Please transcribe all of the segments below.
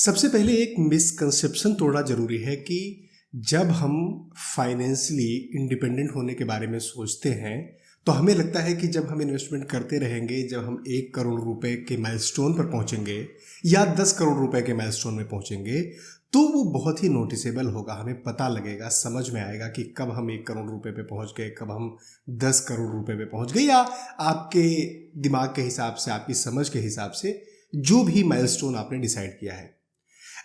सबसे पहले एक मिसकंसेप्शन तोड़ना ज़रूरी है कि जब हम फाइनेंशियली इंडिपेंडेंट होने के बारे में सोचते हैं तो हमें लगता है कि जब हम इन्वेस्टमेंट करते रहेंगे, जब हम 1 करोड़ रुपए के माइलस्टोन पर पहुंचेंगे या 10 करोड़ रुपए के माइलस्टोन में पहुंचेंगे तो वो बहुत ही नोटिसेबल होगा। हमें पता लगेगा, समझ में आएगा कि कब हम 1 करोड़ रुपए पे पहुंच गए, कब हम 10 करोड़ रुपए पे पहुंच गए, या आपके दिमाग के हिसाब से, आपकी समझ के हिसाब से जो भी माइलस्टोन आपने डिसाइड किया है।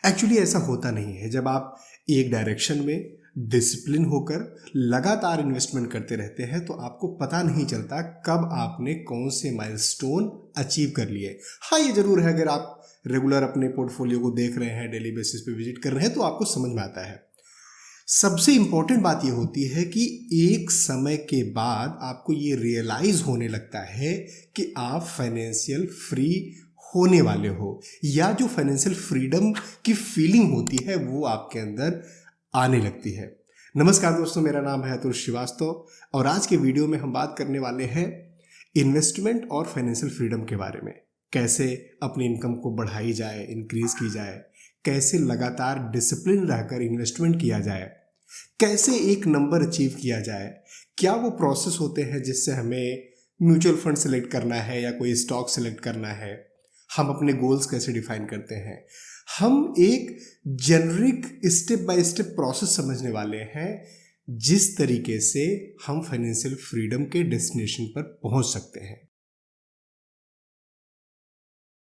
एक्चुअली ऐसा होता नहीं है। जब आप एक डायरेक्शन में डिसिप्लिन होकर लगातार इन्वेस्टमेंट करते रहते हैं तो आपको पता नहीं चलता कब आपने कौन से माइलस्टोन अचीव कर लिए। हाँ, ये जरूर है, अगर आप रेगुलर अपने पोर्टफोलियो को देख रहे हैं, डेली बेसिस पे विजिट कर रहे हैं तो आपको समझ में आता है। सबसे इंपॉर्टेंट बात ये होती है कि एक समय के बाद आपको ये रियलाइज होने लगता है कि आप फाइनेंशियल फ्री होने वाले हो, या जो फाइनेंशियल फ्रीडम की फीलिंग होती है वो आपके अंदर आने लगती है। नमस्कार दोस्तों, मेरा नाम है अतुल श्रीवास्तव और आज के वीडियो में हम बात करने वाले हैं इन्वेस्टमेंट और फाइनेंशियल फ्रीडम के बारे में। कैसे अपनी इनकम को बढ़ाई जाए, इंक्रीज की जाए, कैसे लगातार डिसिप्लिन रहकर इन्वेस्टमेंट किया जाए, कैसे एक नंबर अचीव किया जाए, क्या वो प्रोसेस होते हैं जिससे हमें म्यूचुअल फंड सेलेक्ट करना है या कोई स्टॉक सेलेक्ट करना है, हम अपने गोल्स कैसे डिफाइन करते हैं। हम एक generic step by step process समझने वाले हैं जिस तरीके से हम फाइनेंशियल फ्रीडम के डेस्टिनेशन पर पहुंच सकते हैं।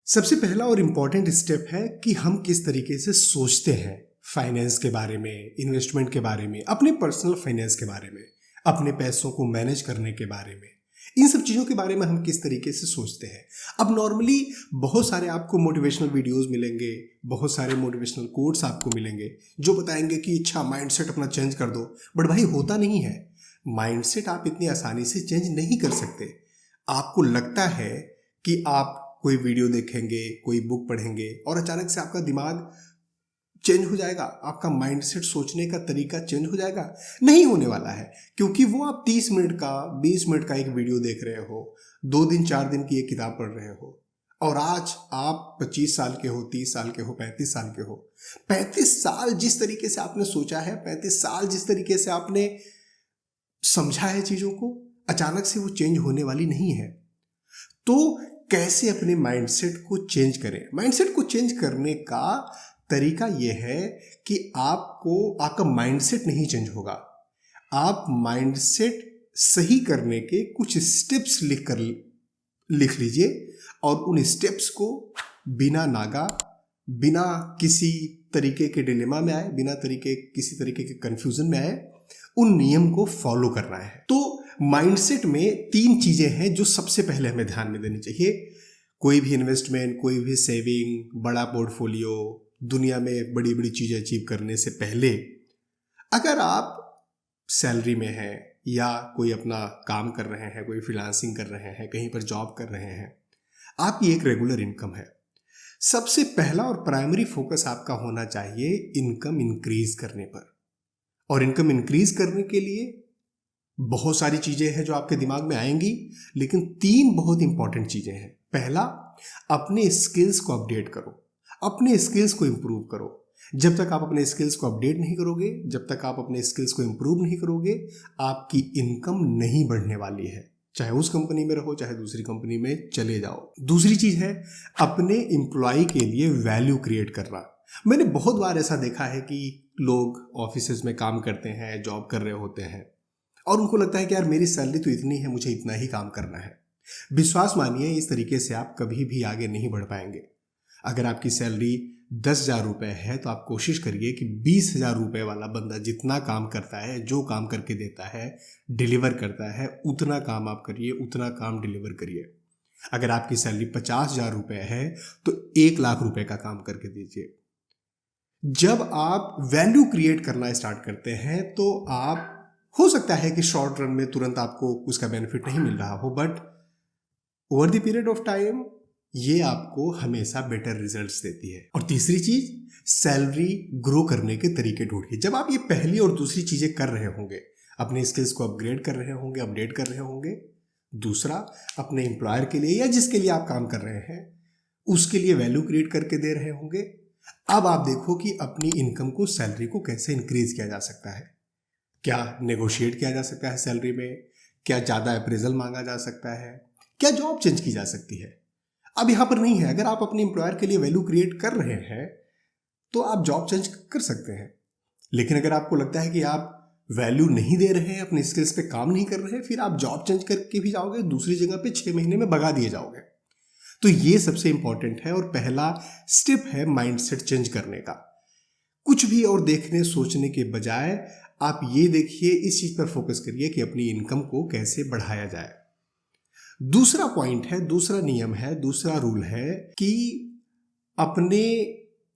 सबसे पहला और इम्पॉर्टेंट स्टेप है कि हम किस तरीके से सोचते हैं फाइनेंस के बारे में, इन्वेस्टमेंट के बारे में, अपने पर्सनल फाइनेंस के बारे में, अपने पैसों को मैनेज करने के बारे में। इन सब चीज़ों के बारे में हम किस तरीके से सोचते हैं। अब नॉर्मली बहुत सारे आपको मोटिवेशनल वीडियोस मिलेंगे, बहुत सारे मोटिवेशनल कोट्स आपको मिलेंगे जो बताएंगे कि अच्छा माइंडसेट अपना चेंज कर दो, बट भाई होता नहीं है। माइंडसेट आप इतनी आसानी से चेंज नहीं कर सकते। आपको लगता है कि आप कोई वीडियो देखेंगे, कोई बुक पढ़ेंगे और अचानक से आपका दिमाग चेंज हो जाएगा, आपका माइंडसेट, सोचने का तरीका चेंज हो जाएगा। नहीं होने वाला है, क्योंकि वो आप 30 मिनट का, 20 मिनट का एक वीडियो देख रहे हो, 2 दिन 4 दिन की एक किताब पढ़ रहे हो, और आज आप 25 साल के हो, 30 साल के हो, 35 साल के हो। 35 साल जिस तरीके से आपने सोचा है, 35 साल जिस तरीके से आपने समझा है चीजों को, अचानक से वो चेंज होने वाली नहीं है। तो कैसे अपने माइंडसेट को चेंज करें? माइंडसेट को चेंज करने का तरीका यह है कि आपका माइंडसेट नहीं चेंज होगा। आप माइंडसेट सही करने के कुछ स्टेप्स लिख लीजिए और उन स्टेप्स को बिना नागा, बिना किसी तरीके के डिलेमा में आए, बिना किसी तरीके के कंफ्यूजन में आए, उन नियम को फॉलो करना है। तो माइंडसेट में 3 चीजें हैं जो सबसे पहले हमें ध्यान में देनी चाहिए। कोई भी इन्वेस्टमेंट, कोई भी सेविंग, बड़ा पोर्टफोलियो, दुनिया में बड़ी बड़ी चीजें अचीव करने से पहले अगर आप सैलरी में हैं या कोई अपना काम कर रहे हैं, कोई फ्रीलांसिंग कर रहे हैं, कहीं पर जॉब कर रहे हैं, आपकी एक रेगुलर इनकम है, सबसे पहला और प्राइमरी फोकस आपका होना चाहिए इनकम इंक्रीज करने पर। और इनकम इंक्रीज करने के लिए बहुत सारी चीजें हैं जो आपके दिमाग में आएंगी, लेकिन 3 बहुत इंपॉर्टेंट चीजें हैं। पहला, अपने स्किल्स को अपडेट करो, अपने स्किल्स को इंप्रूव करो। जब तक आप अपने स्किल्स को अपडेट नहीं करोगे, जब तक आप अपने स्किल्स को इंप्रूव नहीं करोगे, आपकी इनकम नहीं बढ़ने वाली है। चाहे उस कंपनी में रहो, चाहे दूसरी कंपनी में चले जाओ। दूसरी चीज है अपने एम्प्लॉय के लिए वैल्यू क्रिएट करना। मैंने बहुत बार ऐसा देखा है कि लोग ऑफिसेज में काम करते हैं, जॉब कर रहे होते हैं, और उनको लगता है कि यार मेरी सैलरी तो इतनी है, मुझे इतना ही काम करना है। विश्वास मानिए, इस तरीके से आप कभी भी आगे नहीं बढ़ पाएंगे। अगर आपकी सैलरी 10,000 रुपये है तो आप कोशिश करिए कि 20,000 रुपये वाला बंदा जितना काम करता है, जो काम करके देता है, डिलीवर करता है, उतना काम आप करिए, उतना काम डिलीवर करिए। अगर आपकी सैलरी 50,000 रुपये है तो 1,00,000 रुपये का काम करके दीजिए। जब आप वैल्यू क्रिएट करना स्टार्ट करते हैं तो आप, हो सकता है कि शॉर्ट रन में तुरंत आपको उसका बेनिफिट नहीं मिल रहा हो, but over the period of time ये आपको हमेशा बेटर रिजल्ट्स देती है। और तीसरी चीज, सैलरी ग्रो करने के तरीके ढूंढिए। जब आप ये पहली और दूसरी चीजें कर रहे होंगे, अपने स्किल्स को अपग्रेड कर रहे होंगे, अपडेट कर रहे होंगे, दूसरा अपने एम्प्लॉयर के लिए या जिसके लिए आप काम कर रहे हैं उसके लिए वैल्यू क्रिएट करके दे रहे होंगे, अब आप देखो कि अपनी इनकम को, सैलरी को कैसे इंक्रीज किया जा सकता है। क्या नेगोशिएट किया जा सकता है सैलरी में? क्या ज़्यादा अप्रेजल मांगा जा सकता है? क्या जॉब चेंज की जा सकती है? अब यहाँ पर नहीं है, अगर आप अपने एम्प्लॉयर के लिए वैल्यू क्रिएट कर रहे हैं तो आप जॉब चेंज कर सकते हैं। लेकिन अगर आपको लगता है कि आप वैल्यू नहीं दे रहे हैं, अपने स्किल्स पे काम नहीं कर रहे हैं, फिर आप जॉब चेंज करके भी जाओगे, दूसरी जगह पे 6 महीने में भगा दिए जाओगे। तो ये सबसे इंपॉर्टेंट है और पहला स्टेप है माइंडसेट चेंज करने का। कुछ भी और देखने सोचने के बजाय आप ये देखिए, इस चीज पर फोकस करिए कि अपनी इनकम को कैसे बढ़ाया जाए। दूसरा पॉइंट है, दूसरा नियम है, दूसरा रूल है कि अपने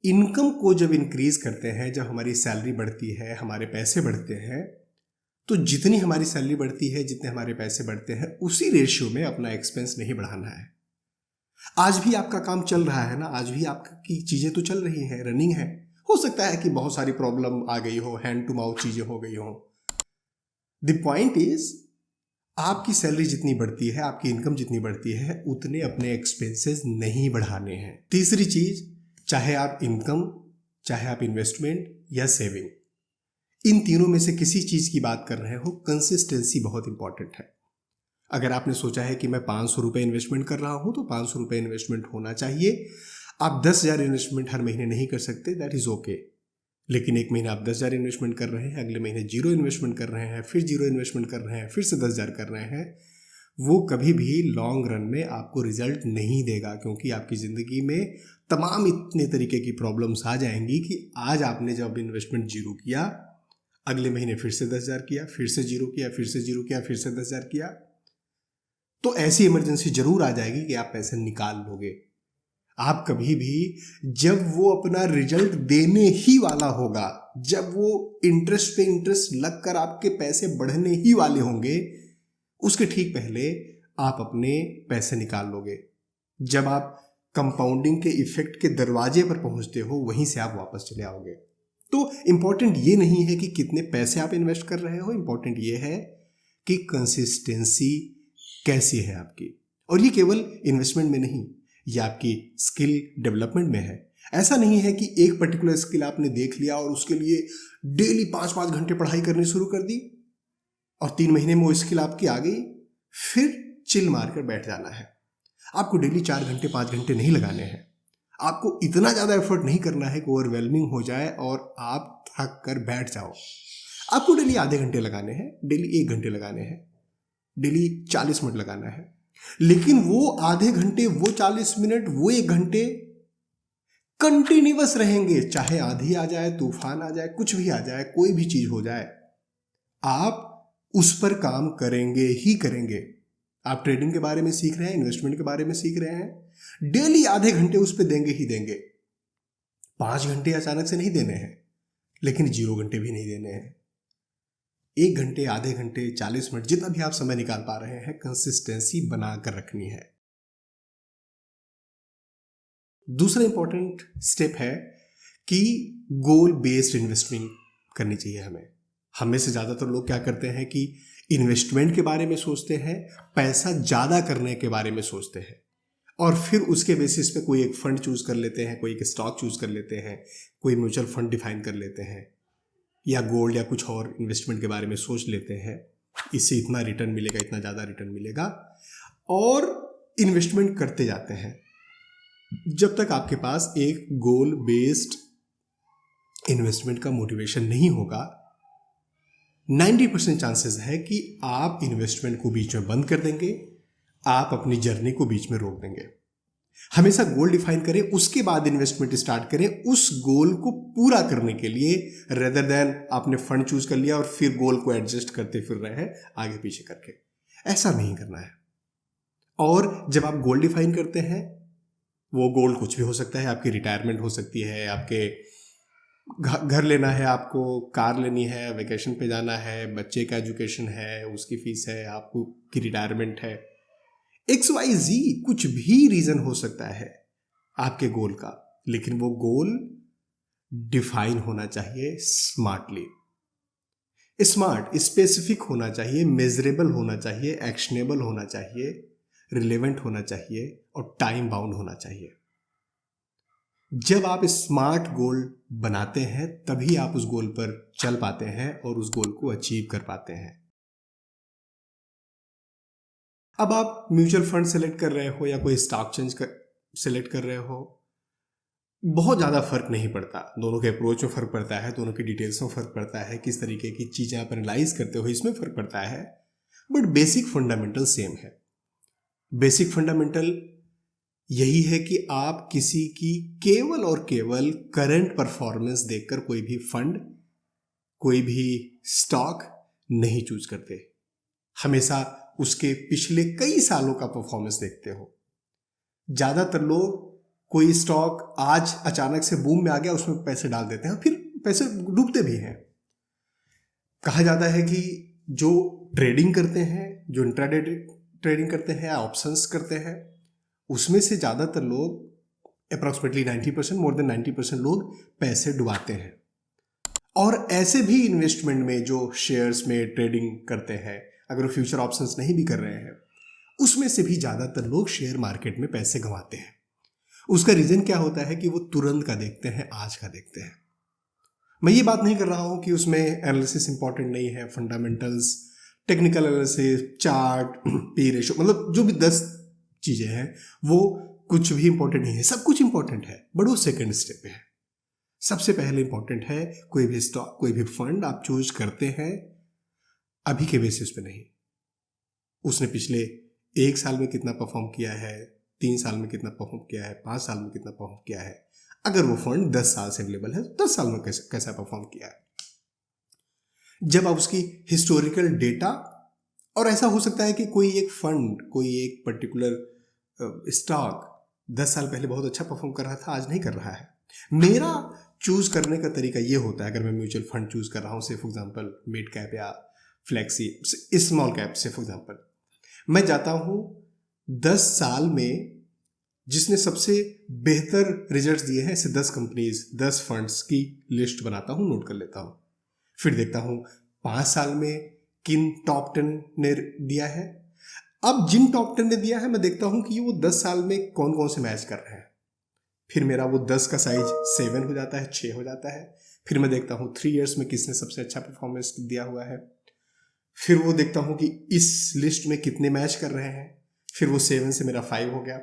इनकम को जब इंक्रीज करते हैं, जब हमारी सैलरी बढ़ती है, हमारे पैसे बढ़ते हैं, तो जितनी हमारी सैलरी बढ़ती है, जितने हमारे पैसे बढ़ते हैं, उसी रेशियो में अपना एक्सपेंस नहीं बढ़ाना है। आज भी आपका काम चल रहा है ना, आज भी आपकी चीजें तो चल रही हैं, रनिंग है। हो सकता है कि बहुत सारी प्रॉब्लम आ गई हो, हैंड टू माउथ चीजें हो गई हो। द पॉइंट इज, आपकी सैलरी जितनी बढ़ती है, आपकी इनकम जितनी बढ़ती है, उतने अपने एक्सपेंसेस नहीं बढ़ाने हैं। तीसरी चीज, चाहे आप इनकम, चाहे आप इन्वेस्टमेंट या सेविंग, इन तीनों में से किसी चीज की बात कर रहे हो, कंसिस्टेंसी बहुत इंपॉर्टेंट है। अगर आपने सोचा है कि मैं 500 रुपये इन्वेस्टमेंट कर रहा हूं तो 500 रुपये इन्वेस्टमेंट होना चाहिए। आप 10,000 इन्वेस्टमेंट हर महीने नहीं कर सकते, दैट इज ओके। लेकिन एक महीने आप 10,000 इन्वेस्टमेंट कर रहे हैं, अगले महीने 0 इन्वेस्टमेंट कर रहे हैं, फिर 0 इन्वेस्टमेंट कर रहे हैं, फिर से 10,000 कर रहे हैं, वो कभी भी लॉन्ग रन में आपको रिजल्ट नहीं देगा। क्योंकि आपकी ज़िंदगी में तमाम इतने तरीके की प्रॉब्लम्स आ जाएंगी कि आज आपने जब इन्वेस्टमेंट 0 किया, अगले महीने फिर से 10,000 किया, फिर से 0 किया, फिर से 0 किया, फिर से 10,000 किया, तो ऐसी इमरजेंसी जरूर आ जाएगी कि आप पैसे निकाल लोगे। आप कभी भी, जब वो अपना रिजल्ट देने ही वाला होगा, जब वो इंटरेस्ट पे इंटरेस्ट लगकर आपके पैसे बढ़ने ही वाले होंगे, उसके ठीक पहले आप अपने पैसे निकाल लोगे। जब आप कंपाउंडिंग के इफेक्ट के दरवाजे पर पहुंचते हो, वहीं से आप वापस चले आओगे। तो इंपॉर्टेंट ये नहीं है कि कितने पैसे आप इन्वेस्ट कर रहे हो, इंपॉर्टेंट ये है कि कंसिस्टेंसी कैसी है आपकी। और ये केवल इन्वेस्टमेंट में नहीं, ये आपकी स्किल डेवलपमेंट में है। ऐसा नहीं है कि एक पर्टिकुलर स्किल आपने देख लिया और उसके लिए डेली 5-5 घंटे पढ़ाई करनी शुरू कर दी और 3 महीने में वो स्किल आपकी आ गई, फिर चिल मारकर बैठ जाना है। आपको डेली 4 घंटे 5 घंटे नहीं लगाने हैं। आपको इतना ज़्यादा एफर्ट नहीं करना है कि ओवरवेलमिंग हो जाए और आप थक कर बैठ जाओ। आपको डेली आधे घंटे लगाने हैं, डेली 1 घंटे लगाने हैं, डेली 40 मिनट लगाना है। लेकिन वो आधे घंटे, वो 40 मिनट, वो 1 घंटे कंटिन्यूअस रहेंगे। चाहे आंधी आ जाए, तूफान आ जाए, कुछ भी आ जाए, कोई भी चीज हो जाए, आप उस पर काम करेंगे ही करेंगे। आप ट्रेडिंग के बारे में सीख रहे हैं, इन्वेस्टमेंट के बारे में सीख रहे हैं, डेली आधे घंटे उस पर देंगे ही देंगे। 5 घंटे अचानक से नहीं देने हैं, लेकिन 0 घंटे भी नहीं देने हैं। 1 घंटे, आधे घंटे, 40 मिनट, जितना भी आप समय निकाल पा रहे हैं, कंसिस्टेंसी बनाकर रखनी है। दूसरा इंपॉर्टेंट स्टेप है कि गोल बेस्ड इन्वेस्टमेंट करनी चाहिए हमें। हमें से ज़्यादातर लोग क्या करते हैं कि इन्वेस्टमेंट के बारे में सोचते हैं, पैसा ज़्यादा करने के बारे में सोचते हैं, और फिर उसके बेसिस पे कोई एक फंड चूज कर लेते हैं, कोई एक स्टॉक चूज कर लेते हैं, कोई म्यूचुअल फंड डिफाइन कर लेते हैं, या गोल्ड या कुछ और इन्वेस्टमेंट के बारे में सोच लेते हैं। इससे इतना रिटर्न मिलेगा, इतना ज़्यादा रिटर्न मिलेगा, और इन्वेस्टमेंट करते जाते हैं जब तक आपके पास एक गोल बेस्ड इन्वेस्टमेंट का मोटिवेशन नहीं होगा। 90% चांसेस है कि आप इन्वेस्टमेंट को बीच में बंद कर देंगे, आप अपनी जर्नी को बीच में रोक देंगे। हमेशा गोल डिफाइन करें, उसके बाद इन्वेस्टमेंट स्टार्ट करें उस गोल को पूरा करने के लिए, रेदर देन आपने फंड चूज कर लिया और फिर गोल को एडजस्ट करते फिर रहे हैं आगे पीछे करके। ऐसा नहीं करना है। और जब आप गोल डिफाइन करते हैं, वो गोल कुछ भी हो सकता है, आपकी रिटायरमेंट हो सकती है, आपके घर लेना है, आपको कार लेनी है, वेकेशन पे जाना है, बच्चे का एजुकेशन है, उसकी फीस है, आपको की रिटायरमेंट है, XYZ कुछ भी रीजन हो सकता है आपके गोल का। लेकिन वो गोल डिफाइन होना चाहिए स्मार्टली। स्मार्ट, स्पेसिफिक होना चाहिए, मेजरेबल होना चाहिए, एक्शनेबल होना चाहिए, रिलेवेंट होना चाहिए और टाइम बाउंड होना चाहिए। जब आप स्मार्ट गोल बनाते हैं तभी आप उस गोल पर चल पाते हैं और उस गोल को अचीव कर पाते हैं। अब आप म्यूचुअल फंड सेलेक्ट कर रहे हो या कोई स्टॉक सेलेक्ट कर रहे हो, बहुत ज़्यादा फर्क नहीं पड़ता, दोनों के अप्रोच में फ़र्क पड़ता है, दोनों की डिटेल्स में फ़र्क पड़ता है, किस तरीके की चीज़ें आप एनालाइज करते हो इसमें फ़र्क पड़ता है, बट बेसिक फंडामेंटल सेम है। बेसिक फंडामेंटल यही है कि आप किसी की केवल और केवल करंट परफॉर्मेंस देखकर कोई भी फंड, कोई भी स्टॉक नहीं चूज करते, हमेशा उसके पिछले कई सालों का परफॉर्मेंस देखते हो। ज़्यादातर लोग कोई स्टॉक आज अचानक से बूम में आ गया, उसमें पैसे डाल देते हैं, फिर पैसे डूबते भी हैं। कहा जाता है कि जो ट्रेडिंग करते हैं, जो इंट्राडे ट्रेडिंग करते हैं, ऑप्शंस करते हैं, उसमें से ज़्यादातर लोग अप्रॉक्सीमेटली 90%, मोर देन 90% लोग पैसे डुबाते हैं। और ऐसे भी इन्वेस्टमेंट में जो शेयर्स में ट्रेडिंग करते हैं, अगर वो फ्यूचर ऑप्शंस नहीं भी कर रहे हैं, उसमें से भी ज़्यादातर लोग शेयर मार्केट में पैसे गंवाते हैं। उसका रीज़न क्या होता है कि वो तुरंत का देखते हैं, आज का देखते हैं। मैं ये बात नहीं कर रहा हूँ कि उसमें एनालिसिस इंपॉर्टेंट नहीं है, fundamentals, technical analysis, chart, P ratio, मतलब जो भी 10 चीज़ें हैं वो कुछ भी इंपॉर्टेंट नहीं है, सब कुछ इंपॉर्टेंट है, बट वो सेकेंड स्टेप पे है। सबसे पहले इंपॉर्टेंट है कोई भी स्टॉक, कोई भी फंड आप चूज करते हैं अभी के बेसिस पे नहीं, उसने पिछले 1 साल में कितना परफॉर्म किया है, 3 साल में कितना परफॉर्म किया है, 5 साल में कितना परफॉर्म किया है। अगर वो फंड 10 साल से अवेलेबल है तो 10 साल में कैसा परफॉर्म किया है। जब आप उसकी हिस्टोरिकल डेटा, और ऐसा हो सकता है कि कोई एक फंड, कोई एक पर्टिकुलर स्टॉक 10 साल पहले बहुत अच्छा परफॉर्म कर रहा था, आज नहीं कर रहा है। मेरा चूज करने का तरीका ये होता है, अगर मैं म्यूचुअल फंड चूज कर रहा हूँ, से फॉर एग्जांपल मिड कैप या फ्लैक्सी स्मॉल कैप, से फॉर एग्जांपल मैं जाता हूँ 10 साल में जिसने सबसे बेहतर रिजल्ट्स दिए हैं, ऐसे 10 कंपनीज, 10 फंड्स की लिस्ट बनाता हूँ, नोट कर लेता हूँ। फिर देखता हूँ 5 साल में किन टॉप 10 ने दिया है। अब जिन टॉप 10 ने दिया है, मैं देखता हूँ कि वो 10 साल में कौन कौन से मैच कर रहे हैं। फिर मेरा वो 10 का साइज 7 हो जाता है, 6 हो जाता है। फिर मैं देखता हूँ 3 इयर्स में किसने सबसे अच्छा परफॉर्मेंस दिया हुआ है। फिर वो देखता हूँ कि इस लिस्ट में कितने मैच कर रहे हैं। फिर वो 7 से मेरा 5 हो गया।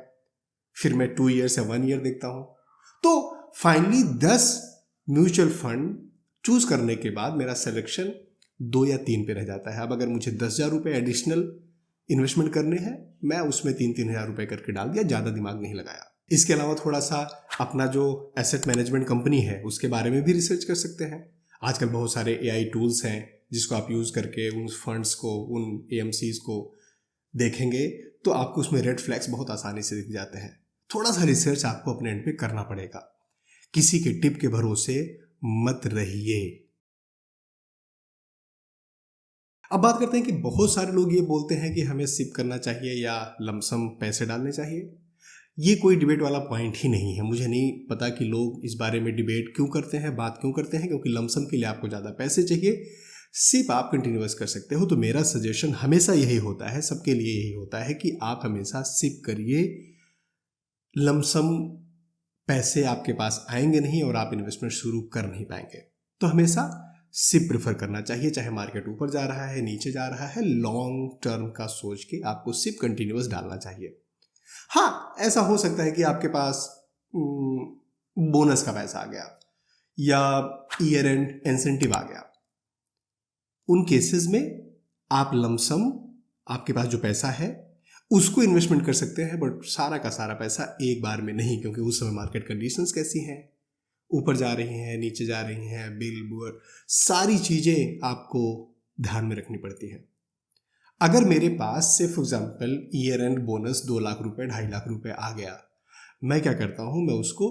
फिर मैं 2 ईयर या 1 ईयर देखता हूँ। तो फाइनली 10 म्यूचुअल फंड चूज करने के बाद मेरा सिलेक्शन 2 या 3 पे रह जाता है। अब अगर मुझे 10,000 रुपये एडिशनल इन्वेस्टमेंट करने हैं, मैं उसमें 3-3 हज़ार रुपये करके डाल दिया, ज़्यादा दिमाग नहीं लगाया। इसके अलावा थोड़ा सा अपना जो एसेट मैनेजमेंट कंपनी है उसके बारे में भी रिसर्च कर सकते हैं। आजकल बहुत सारे AI टूल्स हैं जिसको आप यूज़ करके उन फंड्स को, उन AMCs को देखेंगे तो आपको उसमें रेड फ्लैग्स बहुत आसानी से दिख जाते हैं। थोड़ा सा रिसर्च आपको अपने एंड पे करना पड़ेगा, किसी के टिप के भरोसे मत रहिए। अब बात करते हैं कि बहुत सारे लोग ये बोलते हैं कि हमें सिप करना चाहिए या लमसम पैसे डालने चाहिए। ये कोई डिबेट वाला पॉइंट ही नहीं है। मुझे नहीं पता कि लोग इस बारे में डिबेट क्यों करते हैं, बात क्यों करते हैं, क्योंकि लमसम के लिए आपको ज़्यादा पैसे चाहिए, सिप आप कंटिन्यूअस कर सकते हो। तो मेरा सजेशन हमेशा यही होता है, सबके लिए यही होता है कि आप हमेशा सिप करिए। लमसम पैसे आपके पास आएंगे नहीं और आप इन्वेस्टमेंट शुरू कर नहीं पाएंगे। तो हमेशा सिप प्रेफर करना चाहिए, चाहे मार्केट ऊपर जा रहा है, नीचे जा रहा है, लॉन्ग टर्म का सोच के आपको सिप कंटिन्यूअस डालना चाहिए। हाँ, ऐसा हो सकता है कि आपके पास बोनस का पैसा आ गया या ईयर एंड इंसेंटिव आ गया। उन केसेस में आप लमसम, आपके पास जो पैसा है उसको इन्वेस्टमेंट कर सकते हैं, बट सारा का सारा पैसा एक बार में नहीं, क्योंकि उस समय मार्केट कंडीशंस कैसी हैं, ऊपर जा रही हैं, नीचे जा रही हैं, बिल बुर सारी चीज़ें आपको ध्यान में रखनी पड़ती हैं। अगर मेरे पास से for example year and bonus 2 lakh रुपए, 2.5 लाख रुपए आ गया, मैं क्या करता हूँ, मैं उसको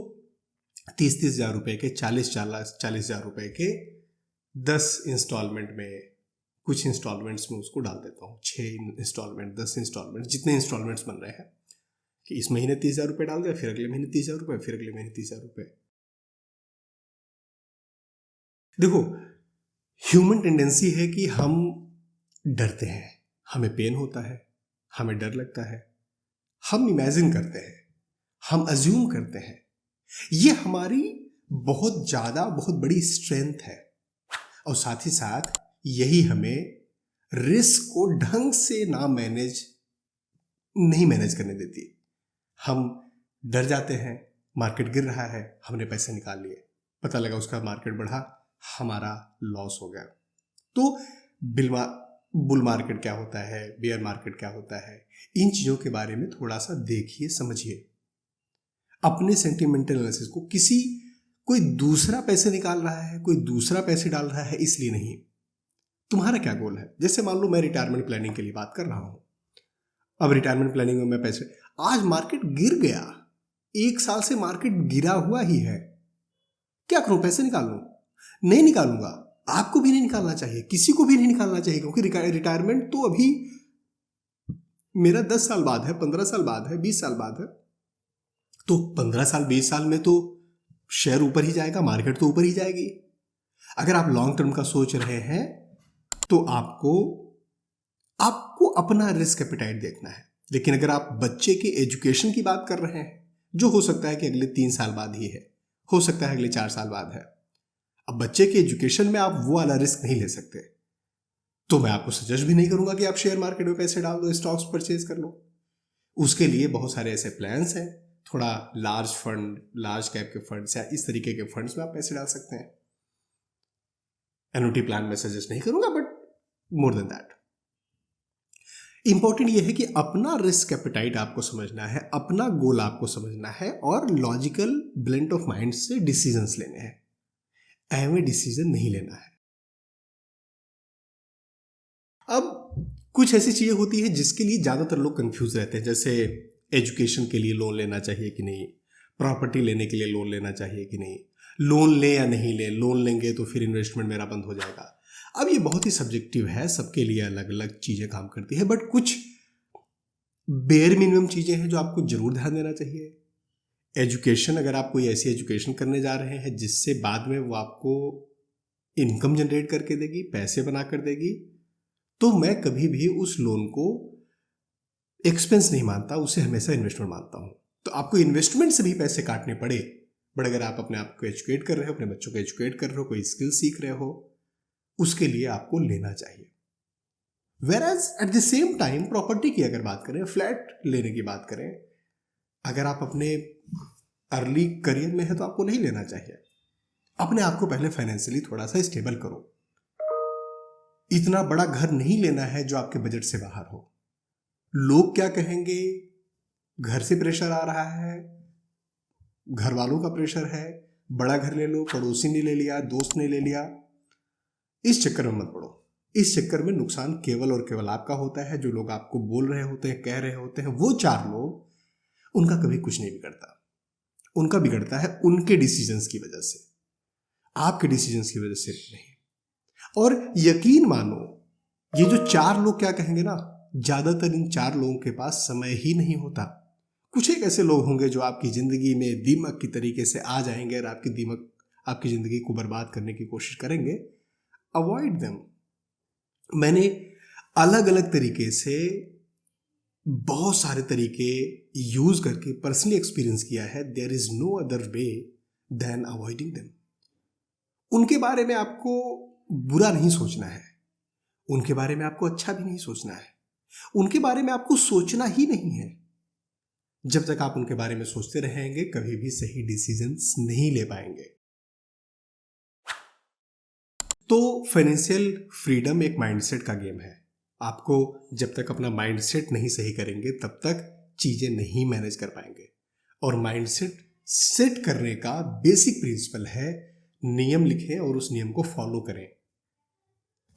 30-30 हज़ार रुपये के, 40 हज़ार रुपये के 10 इंस्टॉलमेंट में, कुछ इंस्टॉलमेंट्स में उसको डाल देता हूँ। 6 इंस्टॉलमेंट, 10 इंस्टॉलमेंट, जितने इंस्टॉलमेंट्स बन रहे हैं, कि इस महीने 30 हज़ार रुपये डाल दिया, फिर अगले महीने 30 हज़ार रुपये, फिर अगले महीने 30 हज़ार रुपये। देखो, ह्यूमन टेंडेंसी है कि हम डरते हैं, हमें पेन होता है, हमें डर लगता है, हम इमेजिन करते हैं, हम अज्यूम करते हैं ये हमारी बहुत बड़ी स्ट्रेंथ है, और साथ ही साथ यही हमें रिस्क को ढंग से नहीं मैनेज करने देती। हम डर जाते हैं, मार्केट गिर रहा है, हमने पैसे निकाल लिए, पता लगा उसका मार्केट बढ़ा, हमारा लॉस हो गया। तो बुल मार्केट क्या होता है, बेयर मार्केट क्या होता है, इन चीज़ों के बारे में थोड़ा सा देखिए, समझिए। अपने सेंटिमेंटल एनालिसिस को कोई दूसरा पैसे निकाल रहा है, कोई दूसरा पैसे डाल रहा है इसलिए नहीं। तुम्हारा क्या गोल है? जैसे मान लो मैं रिटायरमेंट प्लानिंग के लिए बात कर रहा हूँ। अब रिटायरमेंट प्लानिंग में मैं पैसे, आज मार्केट गिर गया, 1 साल से मार्केट गिरा हुआ ही है, क्या करूं? पैसे निकाल लूं? नहीं निकालूंगा। आपको भी नहीं निकालना चाहिए, किसी को भी नहीं निकालना चाहिए, क्योंकि रिटायरमेंट तो अभी मेरा 10 साल बाद है, 15 साल बाद है, 20 साल बाद है। तो 15 साल 20 साल में तो शेयर ऊपर ही जाएगा, मार्केट तो ऊपर ही जाएगी। अगर आप लॉन्ग टर्म का सोच रहे हैं तो आपको अपना रिस्क एपेटाइट देखना है। लेकिन अगर आप बच्चे के एजुकेशन की बात कर रहे हैं, जो हो सकता है कि अगले 3 साल बाद ही है, हो सकता है अगले 4 साल बाद है, अब बच्चे के एजुकेशन में आप वो वाला रिस्क नहीं ले सकते, तो मैं आपको सजेस्ट भी नहीं करूंगा कि आप शेयर मार्केट में पैसे डाल दो, स्टॉक्स परचेज कर लो। उसके लिए बहुत सारे ऐसे प्लान्स हैं, थोड़ा लार्ज फंड, लार्ज कैप के फंड्स या इस तरीके के फंड्स में आप पैसे डाल सकते हैं। एनुटी प्लान में सजेस्ट नहीं करूंगा, but more than that important ये है कि अपना रिस्क एपेटाइट आपको समझना है, अपना गोल आपको समझना है, और लॉजिकल ब्लेंड ऑफ माइंड से डिसीजंस लेने हैं। अहम डिसीजन नहीं लेना है। अब कुछ ऐसी चीजें होती है जिसके लिए ज्यादातर लोग कंफ्यूज रहते हैं, जैसे एजुकेशन के लिए लोन लेना चाहिए कि नहीं, प्रॉपर्टी लेने के लिए लोन लेना चाहिए कि नहीं, लोन ले या नहीं ले, लोन लेंगे तो फिर इन्वेस्टमेंट मेरा बंद हो जाएगा। अब ये बहुत ही सब्जेक्टिव है, सबके लिए अलग अलग चीजें काम करती है, बट कुछ बेयर मिनिमम चीजें हैं जो आपको जरूर ध्यान देना चाहिए। एजुकेशन, अगर आप कोई ऐसी एजुकेशन करने जा रहे हैं जिससे बाद में वो आपको इनकम जनरेट करके देगी, पैसे बना कर देगी, तो मैं कभी भी उस लोन को एक्सपेंस नहीं मानता, उसे हमेशा इन्वेस्टमेंट मानता हूं। तो आपको इन्वेस्टमेंट से भी पैसे काटने पड़े, बट अगर आप अपने आप को एजुकेट कर रहे हो, अपने बच्चों को एजुकेट कर रहे हो, कोई स्किल सीख रहे हो, उसके लिए आपको लेना चाहिए। Whereas at the same time property की अगर बात करें, फ्लैट लेने की बात करें, अगर आप अपने अर्ली करियर में है तो आपको नहीं लेना चाहिए। अपने आप को पहले फाइनेंशियली थोड़ा सा स्टेबल करो। इतना बड़ा घर नहीं लेना है जो आपके बजट से बाहर हो। लोग क्या कहेंगे, घर से प्रेशर आ रहा है, घर वालों का प्रेशर है, बड़ा घर ले लो, पड़ोसी ने ले लिया, दोस्त ने ले लिया, इस चक्कर में मत पड़ो। इस चक्कर में नुकसान केवल और केवल आपका होता है। जो लोग आपको बोल रहे होते हैं, कह रहे होते हैं, वो 4 लोग, उनका कभी कुछ नहीं बिगड़ता। उनका बिगड़ता है उनके डिसीजंस की वजह से, आपके डिसीजंस की वजह से नहीं। और यकीन मानो, ये जो 4 लोग क्या कहेंगे ना, ज्यादातर इन 4 लोगों के पास समय ही नहीं होता। कुछ एक ऐसे लोग होंगे जो आपकी जिंदगी में दीमक की तरीके से आ जाएंगे और आपकी जिंदगी को बर्बाद करने की कोशिश करेंगे। Avoid them. मैंने अलग अलग तरीके से बहुत सारे तरीके यूज करके पर्सनली एक्सपीरियंस किया है। There is no other way than avoiding them. उनके बारे में आपको बुरा नहीं सोचना है, उनके बारे में आपको अच्छा भी नहीं सोचना है, उनके बारे में आपको सोचना ही नहीं है। जब तक आप उनके बारे में सोचते रहेंगे, कभी भी सही डिसीजंस नहीं ले पाएंगे। तो फाइनेंशियल फ्रीडम एक माइंडसेट का गेम है। आपको जब तक अपना माइंडसेट नहीं सही करेंगे, तब तक चीजें नहीं मैनेज कर पाएंगे। और माइंडसेट सेट करने का बेसिक प्रिंसिपल है, नियम लिखें और उस नियम को फॉलो करें।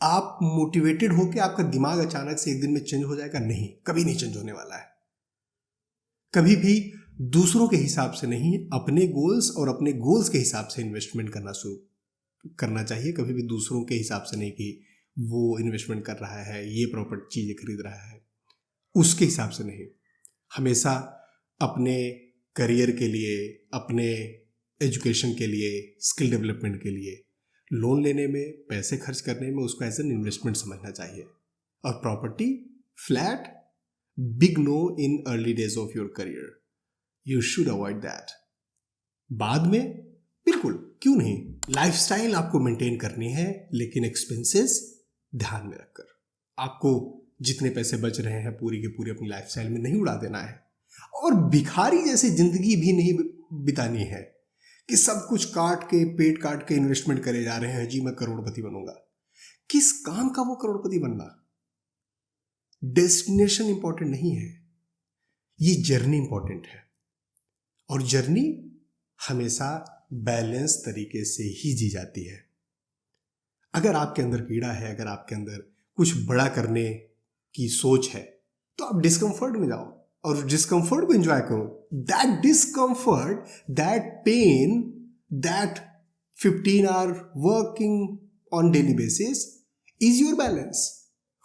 आप मोटिवेटेड होकर आपका दिमाग अचानक से एक दिन में चेंज हो जाएगा? नहीं, कभी नहीं चेंज होने वाला है। कभी भी दूसरों के हिसाब से नहीं, अपने गोल्स और अपने गोल्स के हिसाब से इन्वेस्टमेंट करना चाहिए। कभी भी दूसरों के हिसाब से नहीं कि वो इन्वेस्टमेंट कर रहा है, ये प्रॉपर्टी चीजें खरीद रहा है, उसके हिसाब से नहीं। हमेशा अपने करियर के लिए, अपने एजुकेशन के लिए, स्किल डेवलपमेंट के लिए लोन लेने में, पैसे खर्च करने में उसको एज एन इन्वेस्टमेंट समझना चाहिए। और property, flat, big no in early days of your career, you should avoid that. बाद में बिल्कुल क्यों नहीं, लाइफस्टाइल आपको मेंटेन करनी है, लेकिन एक्सपेंसेस ध्यान में रखकर। आपको जितने पैसे बच रहे हैं पूरी की पूरी अपनी लाइफस्टाइल में नहीं उड़ा देना है, और भिखारी जैसी जिंदगी भी नहीं बितानी है कि सब कुछ काट के पेट काट के इन्वेस्टमेंट करे जा रहे हैं, जी मैं करोड़पति बनूंगा। किस काम का वो करोड़पति बनना? डेस्टिनेशन इंपॉर्टेंट नहीं है, ये जर्नी इंपॉर्टेंट है। और जर्नी हमेशा बैलेंस तरीके से ही जी जाती है। अगर आपके अंदर कीड़ा है, अगर आपके अंदर कुछ बड़ा करने की सोच है, तो आप डिस्कम्फर्ट में जाओ और डिस्कम्फर्ट को एंजॉय करो। That discomfort, that pain, that 15 hour working on daily basis is your balance.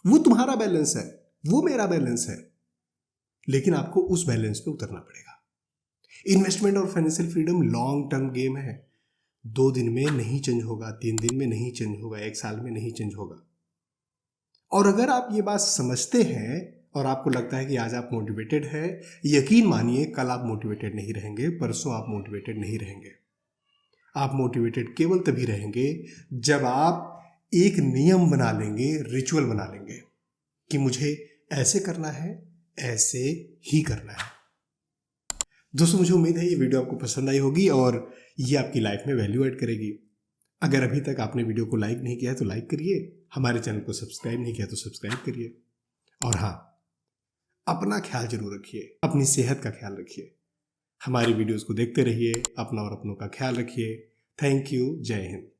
वो तुम्हारा बैलेंस है, वो मेरा बैलेंस है, लेकिन आपको उस बैलेंस पे उतरना पड़ेगा। इन्वेस्टमेंट और financial freedom long term game है। 2 दिन में नहीं चेंज होगा, 3 दिन में नहीं चेंज होगा, 1 साल में नहीं चेंज होगा। और अगर आप ये बात समझते हैं और आपको लगता है कि आज आप मोटिवेटेड है, यकीन मानिए कल आप मोटिवेटेड नहीं रहेंगे, परसों आप मोटिवेटेड नहीं रहेंगे। आप मोटिवेटेड केवल तभी रहेंगे जब आप एक नियम बना लेंगे, रिचुअल बना लेंगे कि मुझे ऐसे करना है, ऐसे ही करना है। दोस्तों, मुझे उम्मीद है ये वीडियो आपको पसंद आई होगी और ये आपकी लाइफ में वैल्यू ऐड करेगी। अगर अभी तक आपने वीडियो को लाइक नहीं किया है तो लाइक करिए, हमारे चैनल को सब्सक्राइब नहीं किया तो सब्सक्राइब करिए। और हाँ, अपना ख्याल जरूर रखिए, अपनी सेहत का ख्याल रखिए। हमारी वीडियोस को देखते रहिए, अपना और अपनों का ख्याल रखिए। Thank you. जय हिंद।